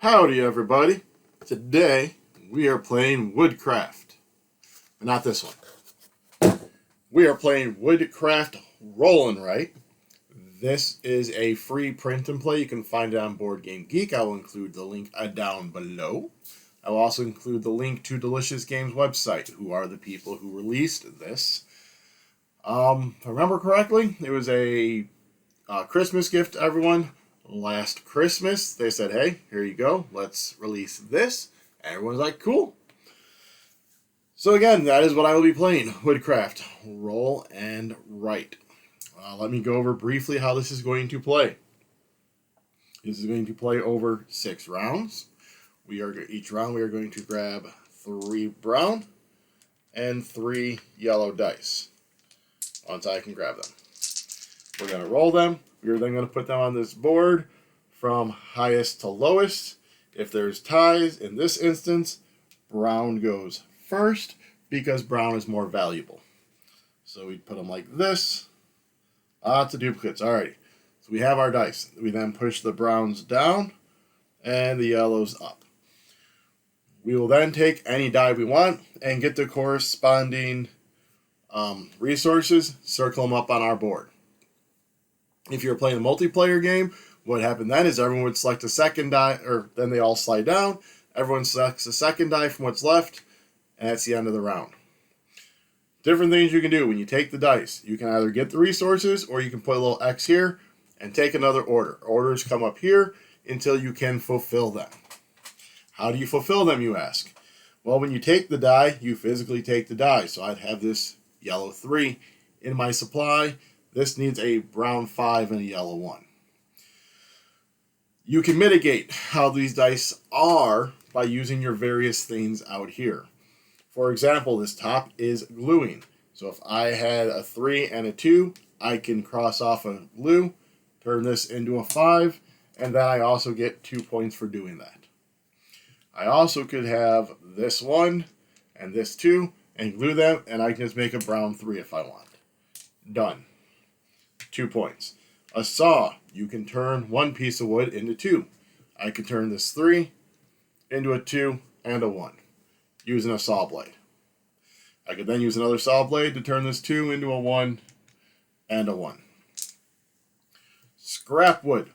Howdy everybody. Today we are playing Woodcraft. But not this one. We are playing Woodcraft Roll and Write. This is a free print and play. You can find it on Board Game Geek. I will include the link down below. I will also include the link to Delicious Games website, who are the people who released this. If I remember correctly, it was a Christmas gift to everyone. Last Christmas, they said, hey, here you go, let's release this. Everyone's like, cool. So again, that is what I will be playing, Woodcraft, Roll and Write. Let me go over briefly how this is going to play. This is going to play over 6 rounds. Each round we are going to grab 3 brown and 3 yellow dice. Once I can grab them. We're going to roll them. We are then going to put them on this board from highest to lowest. If there's ties, in this instance, brown goes first because brown is more valuable. So we put them like this. Lots of duplicates. Alrighty. So we have our dice. We then push the browns down and the yellows up. We will then take any die we want and get the corresponding resources, circle them up on our board. If you're playing a multiplayer game, what happened then is everyone would select a second die, or then they all slide down. Everyone selects a second die from what's left, and that's the end of the round. Different things you can do when you take the dice. You can either get the resources, or you can put a little X here and take another order. Orders come up here until you can fulfill them. How do you fulfill them, you ask? Well, when you take the die, you physically take the die. So I'd have this yellow 3 in my supply. This needs a brown 5 and a yellow 1. You can mitigate how these dice are by using your various things out here. For example, this top is gluing. So if I had a 3 and a 2, I can cross off a glue, turn this into a 5, and then I also get 2 points for doing that. I also could have this 1 and this 2 and glue them, and I can just make a brown 3 if I want. Done. 2 points. A saw. You can turn 1 piece of wood into 2. I can turn this 3 into a 2 and a 1 using a saw blade. I could then use another saw blade to turn this 2 into a 1 and a 1. Scrap wood.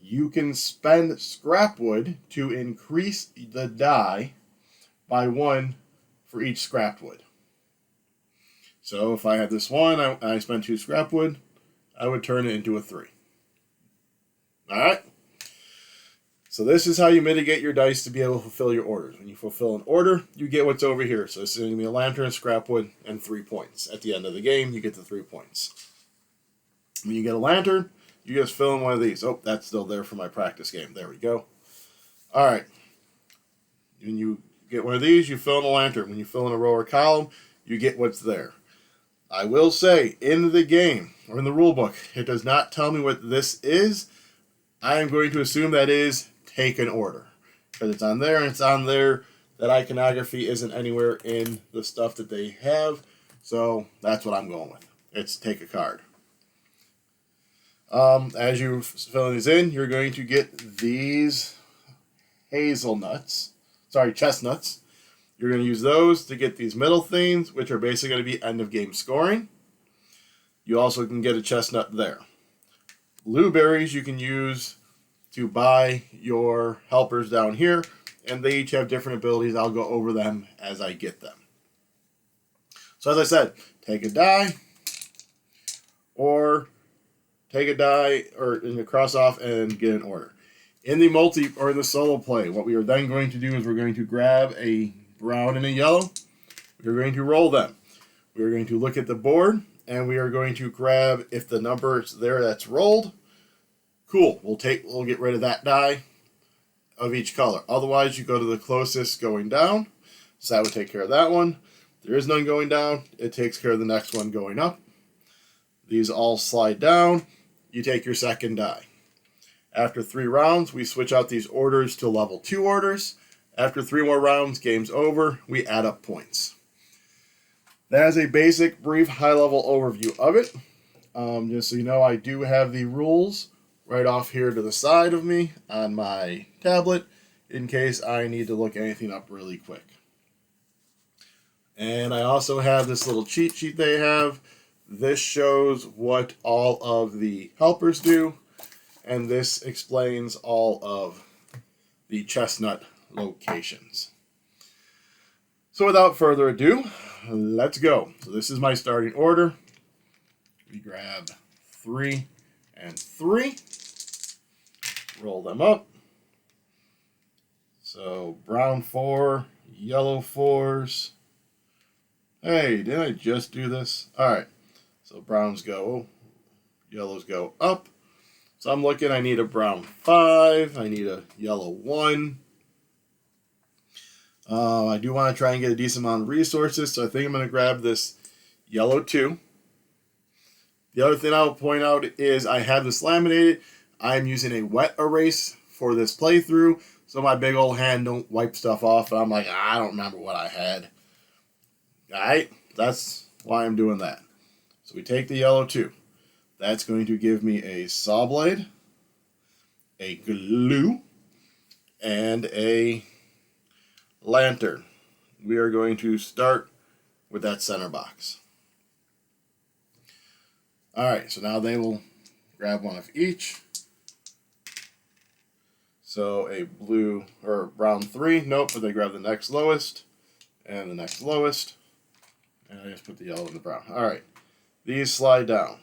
You can spend scrap wood to increase the die by 1 for each scrap wood. So if I had this 1, I spent 2 scrap wood, I would turn it into a 3. Alright? So this is how you mitigate your dice to be able to fulfill your orders. When you fulfill an order, you get what's over here. So this is going to be a lantern, scrap wood, and 3 points. At the end of the game, you get the 3 points. When you get a lantern, you just fill in one of these. Oh, that's still there for my practice game. There we go. Alright. When you get one of these, you fill in a lantern. When you fill in a row or column, you get what's there. I will say, in the game, or in the rule book, it does not tell me what this is. I am going to assume that is take an order. Because it's on there, and it's on there. That iconography isn't anywhere in the stuff that they have. So, that's what I'm going with. It's take a card. As you fill these in, you're going to get these chestnuts. You're going to use those to get these middle things, which are basically going to be end of game scoring. You also can get a chestnut there. Blueberries you can use to buy your helpers down here, and they each have different abilities. I'll go over them as I get them. So as I said, take a die, or cross off and get an order. In the in the solo play, what we are then going to do is we're going to grab a brown and a yellow. We're going to roll them. We're going to look at the board, and we are going to grab, if the number is there that's rolled, cool, we'll get rid of that die of each color. Otherwise, you go to the closest going down, so that would take care of that one. There is none going down, it takes care of the next one going up. These all slide down, you take your second die. After 3 rounds, we switch out these orders to level 2 orders. After 3 more rounds, game's over, we add up points. That is a basic, brief, high-level overview of it. Just so you know, I do have the rules right off here to the side of me on my tablet. in case I need to look anything up really quick. And I also have this little cheat sheet they have. This shows what all of the helpers do, and this explains all of the chestnut locations. So without further ado, let's go. So this is my starting order. We grab 3 and 3. Roll them up. So brown 4, yellow 4s. Hey, didn't I just do this? Alright, so browns go, yellows go up. So I'm looking, I need a brown 5, I need a yellow 1. I do want to try and get a decent amount of resources, so I think I'm going to grab this yellow 2. The other thing I'll point out is I have this laminated. I'm using a wet erase for this playthrough, so my big old hand don't wipe stuff off. And I'm like, I don't remember what I had. Alright, that's why I'm doing that. So we take the yellow 2. That's going to give me a saw blade, a glue, and a lantern. We are going to start with that center box. Alright, so now they will grab one of each. So a blue or brown 3, nope, but they grab the next lowest and the next lowest. And I just put the yellow and the brown. Alright, these slide down.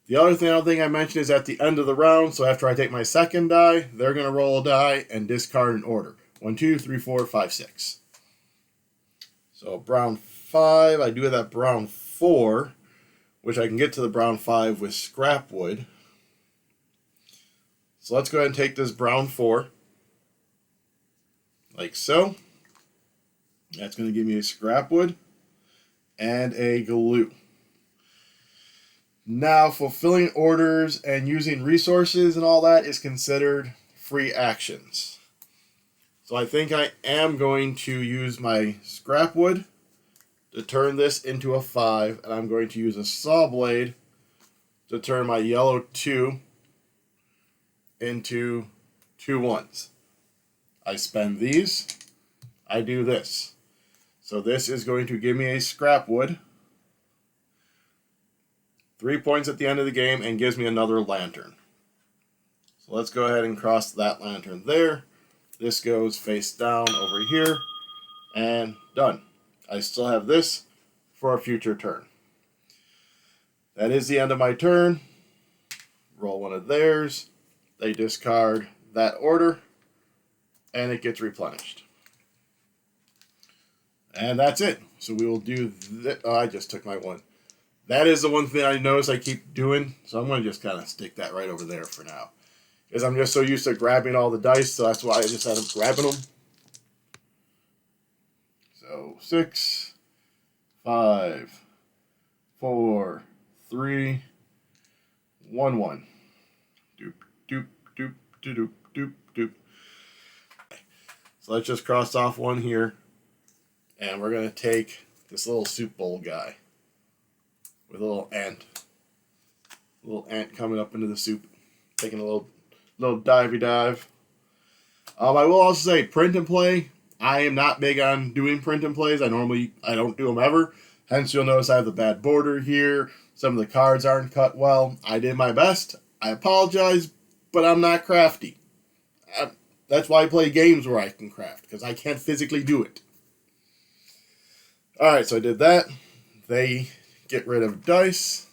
The other thing I don't think I mentioned is at the end of the round, so after I take my second die, they're going to roll a die and discard in order. 1, 2, 3, 4, 5, 6. So brown 5, I do have that brown 4, which I can get to the brown 5 with scrap wood. So let's go ahead and take this brown 4, like so. That's going to give me a scrap wood and a glue. Now, fulfilling orders and using resources and all that is considered free actions. So I think I am going to use my scrap wood to turn this into a 5, and I'm going to use a saw blade to turn my yellow 2 into 2 1s. I spend these, I do this. So this is going to give me a scrap wood, 3 points at the end of the game, and gives me another lantern. So let's go ahead and cross that lantern there. This goes face down over here, and done. I still have this for a future turn. That is the end of my turn. Roll one of theirs. They discard that order, and it gets replenished. And that's it. So we will do this. Oh, I just took my 1. That is the one thing I notice I keep doing, so I'm going to just kind of stick that right over there for now. Because I'm just so used to grabbing all the dice, so that's why I just end up grabbing them. So 6, 5, 4, 3, 1, 1. Doop, doop, doop, doop, doop, doop. So let's just cross off 1 here. And we're going to take this little soup bowl guy with a little ant. A little ant coming up into the soup. Taking a little divey dive. I will also say print and play. I am not big on doing print and plays. I don't do them ever. Hence you'll notice I have the bad border here. Some of the cards aren't cut well. I did my best. I apologize, but I'm not crafty. That's why I play games where I can craft, because I can't physically do it. Alright, so I did that. They get rid of dice.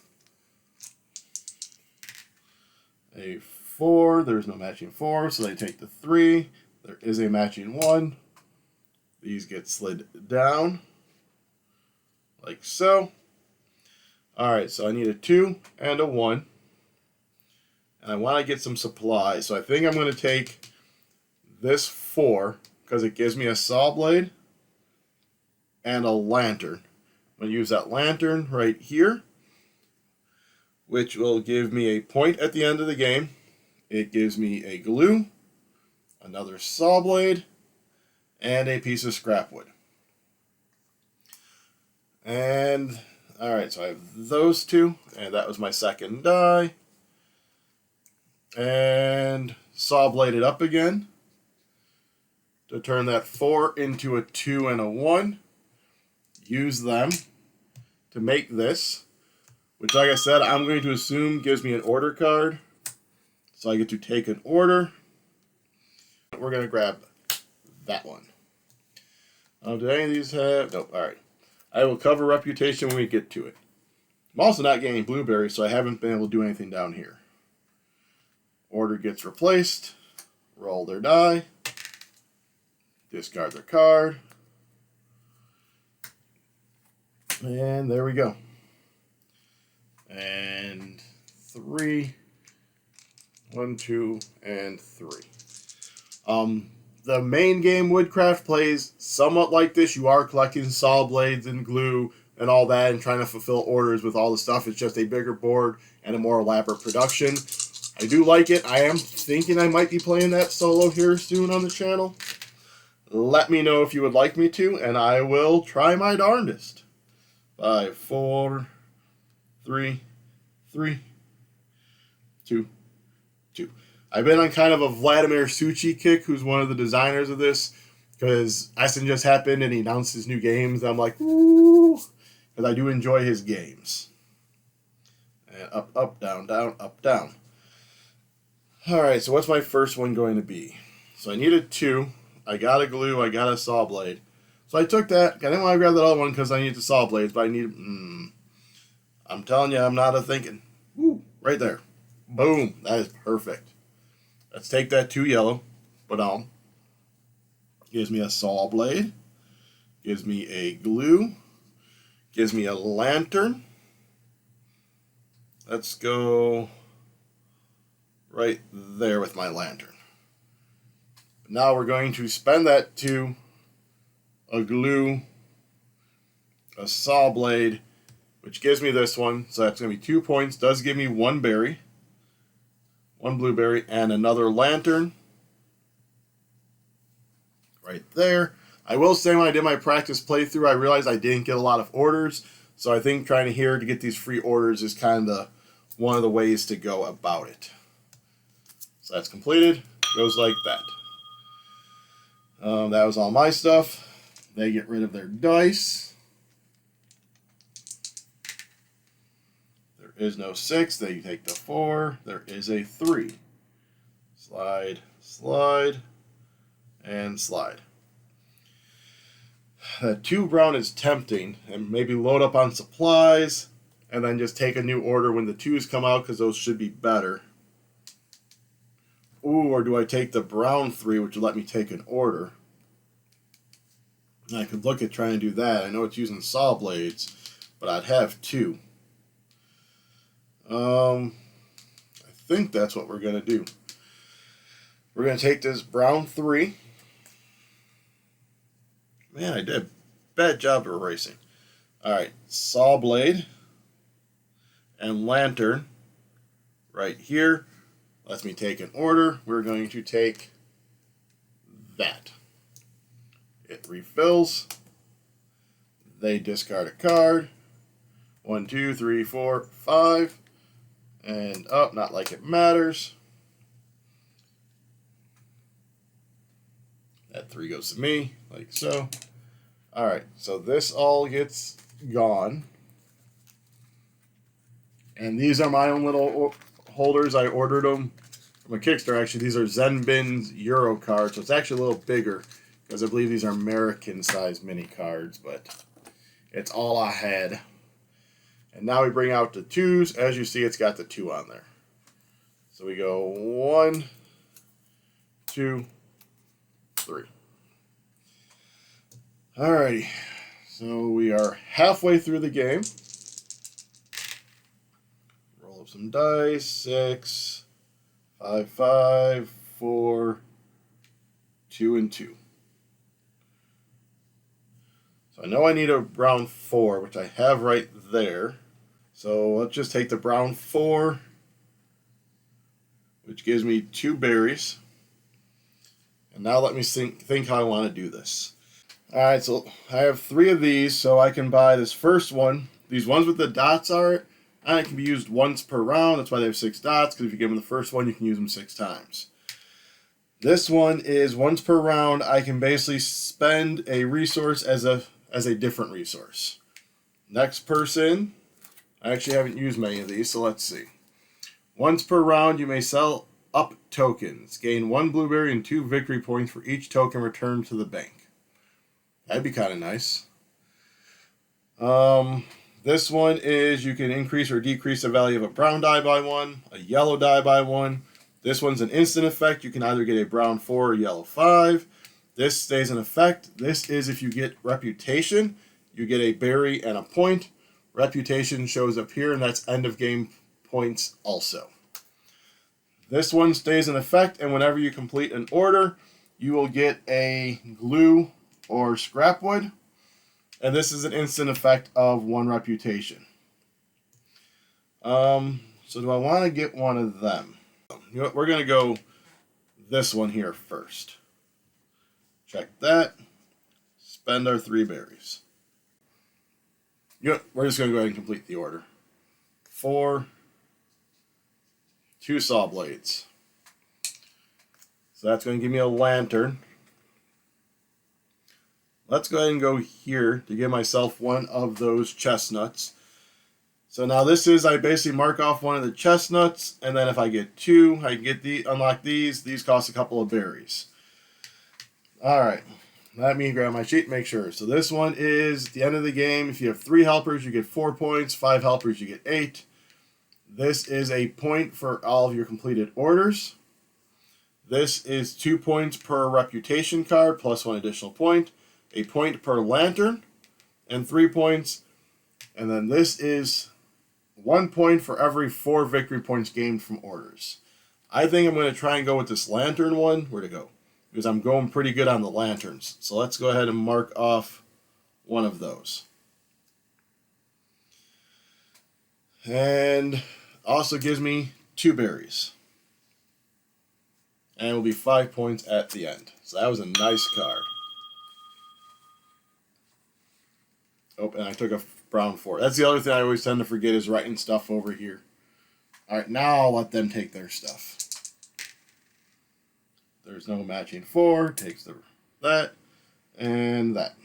A 4. There's no matching 4, so they take the 3. There is a matching 1. These get slid down. Like so. Alright, so I need a 2 and a 1. And I want to get some supplies. So I think I'm going to take this 4, because it gives me a saw blade and a lantern. I'm going to use that lantern right here, which will give me a point at the end of the game. It gives me a glue, another saw blade, and a piece of scrap wood. And, alright, so I have those 2, and that was my second die. And saw bladed up again. to turn that 4 into a 2 and a 1. Use them to make this, which, like I said, I'm going to assume gives me an order card. So I get to take an order. We're going to grab that one. Do any of these have... Nope, alright. I will cover reputation when we get to it. I'm also not getting blueberries, so I haven't been able to do anything down here. Order gets replaced. Roll their die. Discard their card. And there we go. And 3. 1, 2, and 3. The main game Woodcraft plays somewhat like this. You are collecting saw blades and glue and all that and trying to fulfill orders with all the stuff. It's just a bigger board and a more elaborate production. I do like it. I am thinking I might be playing that solo here soon on the channel. Let me know if you would like me to, and I will try my darndest. 5, 4, 3, 2, 2. I've been on kind of a Vladimir Suchi kick, who's one of the designers of this, because Essen just happened and he announced his new games. And I'm like, ooh, because I do enjoy his games. And up, up, down, down, up, down. Alright, so what's my first one going to be? So I needed 2. I got a glue, I got a saw blade. So I took that. I didn't want to grab that other one because I needed the saw blades, but I need... I'm telling you, I'm not a thinking. Woo, right there. Boom, that is perfect. Let's take that 2 yellow, put on. Gives me a saw blade. Gives me a glue. Gives me a lantern. Let's go right there with my lantern. Now we're going to spend that to a glue, a saw blade, which gives me this one. So that's going to be 2 points. Does give me 1 berry. 1 blueberry, and another lantern. Right there. I will say when I did my practice playthrough, I realized I didn't get a lot of orders. So I think trying to get these free orders is kind of one of the ways to go about it. So that's completed. Goes like that. That was all my stuff. They get rid of their dice. There is no 6. They take the 4. There is a 3. Slide, slide, and slide. That 2 brown is tempting, and maybe load up on supplies, and then just take a new order when the 2s come out, because those should be better. Ooh, or do I take the brown 3, which will let me take an order? And I could look at trying to do that. I know it's using saw blades, but I'd have 2. I think that's what we're going to do. We're going to take this brown 3. Man, I did a bad job of erasing. Alright, saw blade and lantern right here. Lets me take an order. We're going to take that. It refills. They discard a card. 1, 2, 3, 4, 5. And up, not like it matters. That 3 goes to me, like so. Alright, so this all gets gone. And these are my own little holders. I ordered them from a Kickstarter. Actually, these are Zen Bin's Euro cards, so it's actually a little bigger, because I believe these are American-sized mini cards, but it's all I had. And now we bring out the 2s. As you see, it's got the 2 on there. So we go 1, 2, 3. Alrighty. So we are halfway through the game. Roll up some dice. 6, 5, 5, 4, 2, and 2. So I know I need a brown 4, which I have right there. So let's just take the brown 4, which gives me 2 berries. And now let me think how I want to do this. Alright, so I have 3 of these, so I can buy this first one. These ones with the dots are it, and it can be used once per round. That's why they have 6 dots, because if you give them the first one, you can use them 6 times. This one is once per round, I can basically spend a resource as a different resource. Next person, I actually haven't used many of these, so let's see. Once per round, you may sell up tokens. Gain 1 blueberry and 2 victory points for each token returned to the bank. That'd be kind of nice. This one is you can increase or decrease the value of a brown die by 1, a yellow die by 1. This one's an instant effect. You can either get a brown 4 or yellow 5. This stays in effect. This is if you get reputation, you get a berry and a point. Reputation shows up here, and that's end of game points also. This one stays in effect, and whenever you complete an order, you will get a glue or scrap wood. And this is an instant effect of 1 reputation. So do I want to get one of them? You know what? We're going to go this one here first. Check that. Spend our 3 berries. You know what? We're just going to go ahead and complete the order. 4, 2 saw blades. So that's going to give me a lantern. Let's go ahead and go here to give myself one of those chestnuts. So now this is, I basically mark off one of the chestnuts, and then if I get 2, I can get unlock these. These cost a couple of berries. Alright, let me grab my sheet and make sure. So this one is the end of the game. If you have 3 helpers, you get 4 points. 5 helpers, you get 8. This is a point for all of your completed orders. This is 2 points per reputation card, plus 1 additional point. A point per lantern, and 3 points. And then this is 1 point for every 4 victory points gained from orders. I think I'm going to try and go with this lantern one. Where'd it go? Because I'm going pretty good on the lanterns. So let's go ahead and mark off one of those. And also gives me 2 berries. And it will be 5 points at the end. So that was a nice card. Oh, and I took a brown 4. That's the other thing I always tend to forget is writing stuff over here. Alright, now I'll let them take their stuff. There's no matching 4. Takes that and that.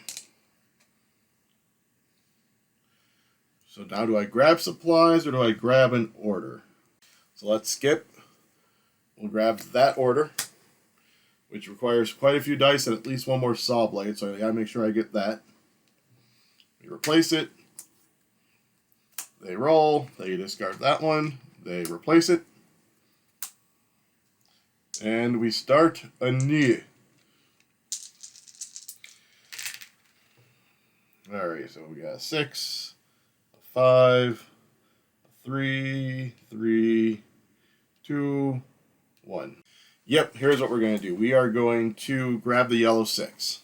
So now do I grab supplies or do I grab an order? So let's skip. We'll grab that order, which requires quite a few dice and at least 1 more saw blade. So I gotta make sure I get that. We replace it. They roll. They discard that one. They replace it. And we start anew. Alright, so we got a 6, a 5, a 3, 3, 2, 1. Yep, here's what we're going to do. We are going to grab the yellow 6.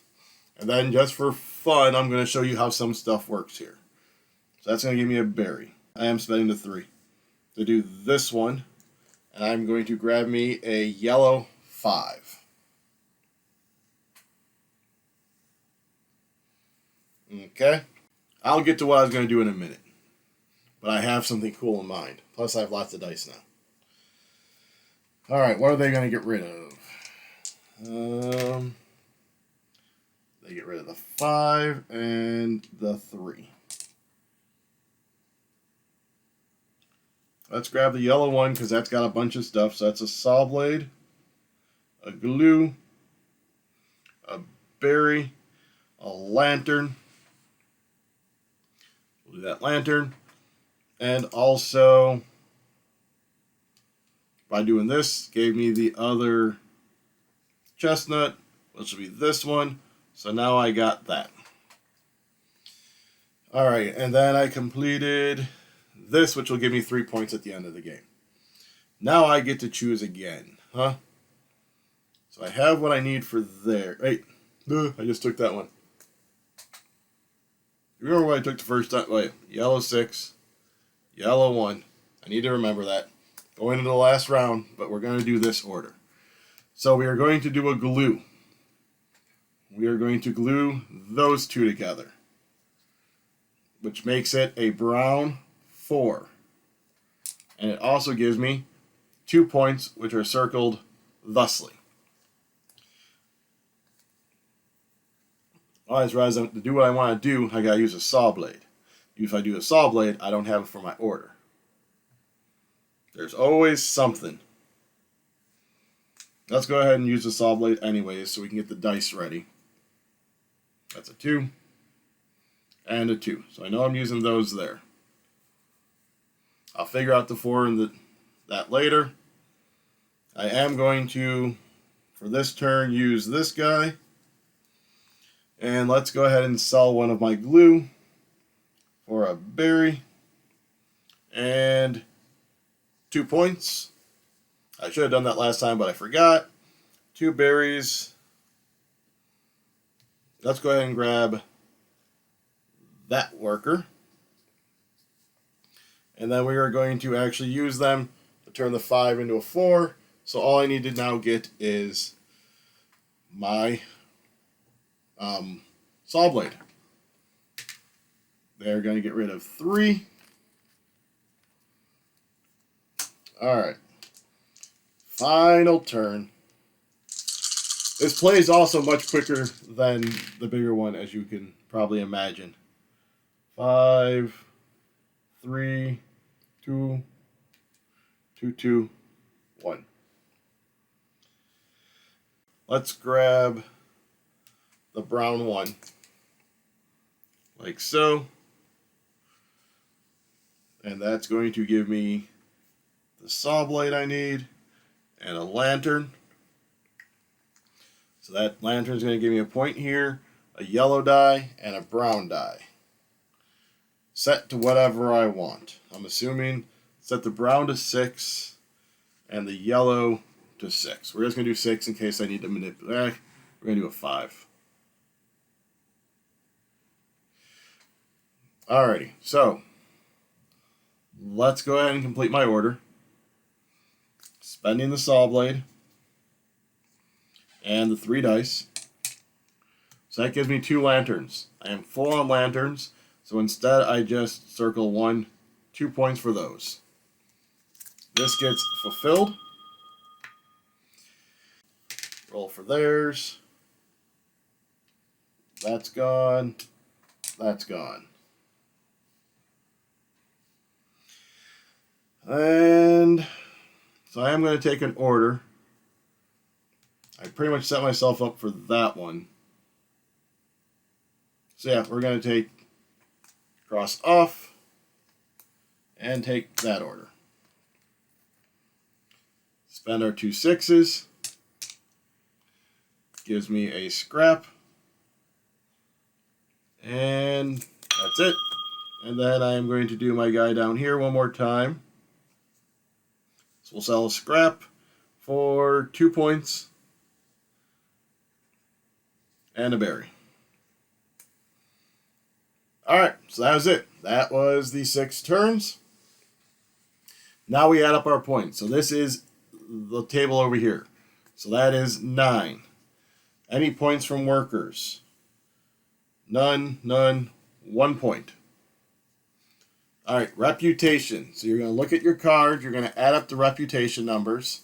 And then just for fun, I'm going to show you how some stuff works here. So that's going to give me a berry. I am spending the 3 to do this one. And I'm going to grab me a yellow 5. Okay. I'll get to what I was going to do in a minute. But I have something cool in mind. Plus I have lots of dice now. Alright, what are they going to get rid of? They get rid of the 5 and the 3. Let's grab the yellow one because that's got a bunch of stuff. So that's a saw blade, a glue, a berry, a lantern. We'll do that lantern. And also, by doing this, gave me the other chestnut, which will be this one. So now I got that. Alright, and then I completed this, which will give me 3 points at the end of the game. Now I get to choose again, huh? So I have what I need for there. Hey, I just took that one. You remember what I took the first time? Wait, yellow 6, yellow 1. I need to remember that. Going into the last round, but we're going to do this order. So we are going to do a glue. We are going to glue those 2 together, which makes it a brown 4. And it also gives me 2 points, which are circled thusly. Otherwise, to do what I want to do, I gotta use a saw blade. If I do a saw blade, I don't have it for my order. There's always something. Let's go ahead and use the saw blade anyways so we can get the dice ready. That's a 2 and a 2. So I know I'm using those there. I'll figure out the 4 and that later. I am going to, for this turn, use this guy. And let's go ahead and sell one of my glue for a berry. And 2 points. I should have done that last time, but I forgot. 2 berries. Let's go ahead and grab that worker. And then we are going to actually use them to turn the 5 into a 4. So all I need to now get is my saw blade. They're going to get rid of 3. Alright. Final turn. This play is also much quicker than the bigger one, as you can probably imagine. 5, 3, 2, 2, 2, 1. Let's grab the brown one, like so. And that's going to give me the saw blade I need and a lantern. So that lantern is going to give me a point here, a yellow die, and a brown die. Set to whatever I want. I'm assuming set the brown to 6 and the yellow to 6. We're just going to do 6 in case I need to manipulate. We're going to do a 5. Alrighty, so let's go ahead and complete my order. Spending the saw blade and the 3 dice. So that gives me 2 lanterns. I am full on lanterns, so instead I just circle 1, 2 points for those. This gets fulfilled. Roll for theirs. That's gone. That's gone. And so I am going to take an order. I pretty much set myself up for that one. So yeah, we're going to take cross off and take that order. Spend our 2 6s. Gives me a scrap. And that's it. And then I am going to do my guy down here one more time. So we'll sell a scrap for 2 points and a berry. Alright, so that was it. That was the 6 turns. Now we add up our points. So this is the table over here. So that is 9. Any points from workers? None, none, 1 point. Alright, reputation. So you're going to look at your card. You're going to add up the reputation numbers.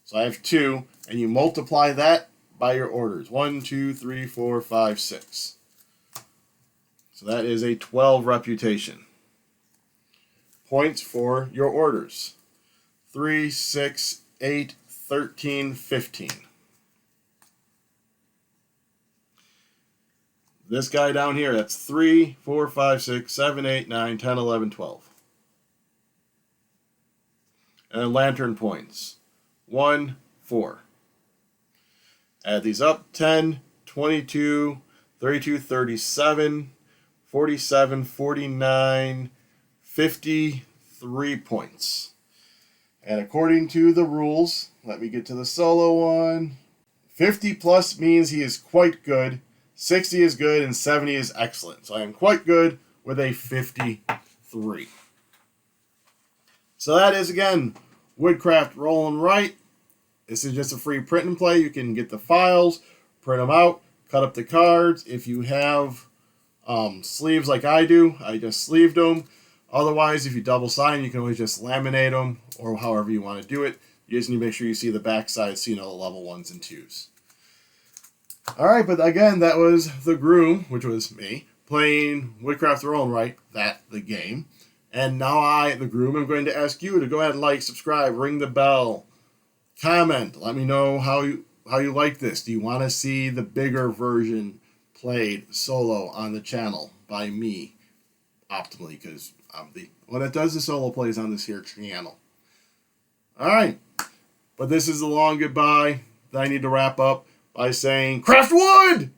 So I have 2. And you multiply that by your orders. 1, 2, 3, 4, 5, 6. So that is a 12 reputation. Points for your orders. 3, 6, 8, 13, 15. This guy down here, that's 3, 4, 5, 6, 7, 8, 9, 10, 11, 12. And then lantern points. 1, 4. Add these up. 10, 22, 32, 37, 47, 49, 53 points. And according to the rules, let me get to the solo one. 50 plus means he is quite good. 60 is good, and 70 is excellent. So I am quite good with a 53. So that is, again, Woodcraft Roll and Write. This is just a free print and play. You can get the files, print them out, cut up the cards. If you have sleeves like I do, I just sleeved them. Otherwise, if you double sign, you can always just laminate them, or however you want to do it. You just need to make sure you see the back side so you know the level 1s and 2s. Alright, but again, that was the Groom, which was me, playing Woodcraft Roll and Write, that the game. And now I, the Groom, am going to ask you to go ahead and like, subscribe, ring the bell, comment. Let me know how you like this. Do you want to see the bigger version played solo on the channel by me, optimally, because I'm the one that does the solo plays on this here channel. Alright, but this is a long goodbye that I need to wrap up by saying, craft wood!